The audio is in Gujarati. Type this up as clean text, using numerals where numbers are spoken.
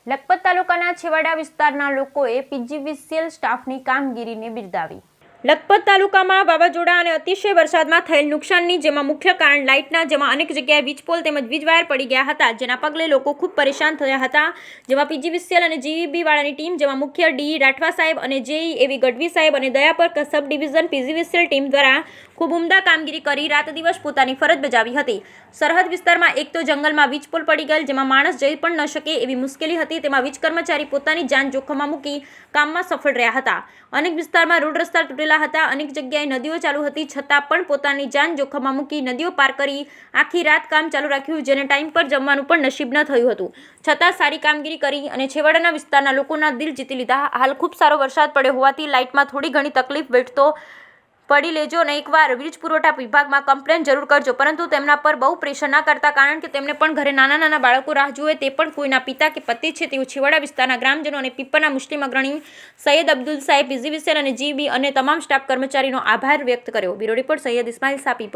લખપત તાલુકાના છેવાડા વિસ્તારના લોકોએ પીજીવીસીએલ સ્ટાફની કામગીરીને બિરદાવી। લખપત તાલુકામાં વાવાઝોડા અને અતિશય વરસાદમાં થયેલ નુકસાનની જેમાં મુખ્ય કારણ લાઇટના જેમાં અનેક જગ્યાએ વીજપોલ તેમજ વીજવાયર પડી ગયા હતા, જેના પગલે લોકો ખૂબ પરેશાન થયા હતા। જેમાં પીજીવીસીએલ અને જીવીબી વાળાની ટીમ જેમાં મુખ્ય ડી રાઠવા સાહેબ અને જેઈ એવી ગઢવી સાહેબ અને દયાપર સબ ડિવિઝન પીજીવીસીએલ ટીમ દ્વારા ખૂબ ઉમદા કામગીરી કરી રાત દિવસ પોતાની ફરજ બજાવી હતી। સરહદ વિસ્તારમાં એક તો જંગલમાં વીજપોલ પડી ગયેલ, જેમાં માણસ જઈ પણ ન શકે એવી મુશ્કેલી હતી, તેમાં વીજ કર્મચારી પોતાની જાન જોખમમાં મૂકી કામમાં સફળ રહ્યા હતા। અનેક વિસ્તારમાં રોડ રસ્તા તૂટેલા હતા, અનેક જગ્યાએ નદીઓ ચાલુ હતી, છતાં પણ પોતાની જાન જોખમમાં મૂકી નદીઓ પાર કરી આખી રાત કામ ચાલુ રાખ્યું, જેને ટાઈમ પર જમવાનું પણ નસીબ ન થયું હતું, છતાં સારી કામગીરી કરી અને છેવાડાના વિસ્તારના લોકોના દિલ જીતી લીધા। હાલ ખૂબ સારો વરસાદ પડ્યો હોવાથી લાઇટમાં થોડી ઘણી તકલીફ વેઠતો પડી લેજો અને એકવાર વીજ પુરવઠા વિભાગમાં કમ્પ્લેન જરૂર કરજો, પરંતુ તેમના પર બહુ પ્રેશર ના કરતા, કારણ કે તેમને પણ ઘરે નાના નાના બાળકો રાહ જુએ, તે પણ કોઈના પિતા કે પતિ છે તેવું છેવાડા વિસ્તારના ગ્રામજનો અને પીપરના મુસ્લિમ અગ્રણી સૈયદ અબ્દુલ સાહેબ, પીજીવીસીએલ અને જીબી અને તમામ સ્ટાફ કર્મચારીનો આભાર વ્યક્ત કર્યો। બ્યુરો રિપોર્ટ સૈયદ ઇસ્માઇલ શાહ, પીપર।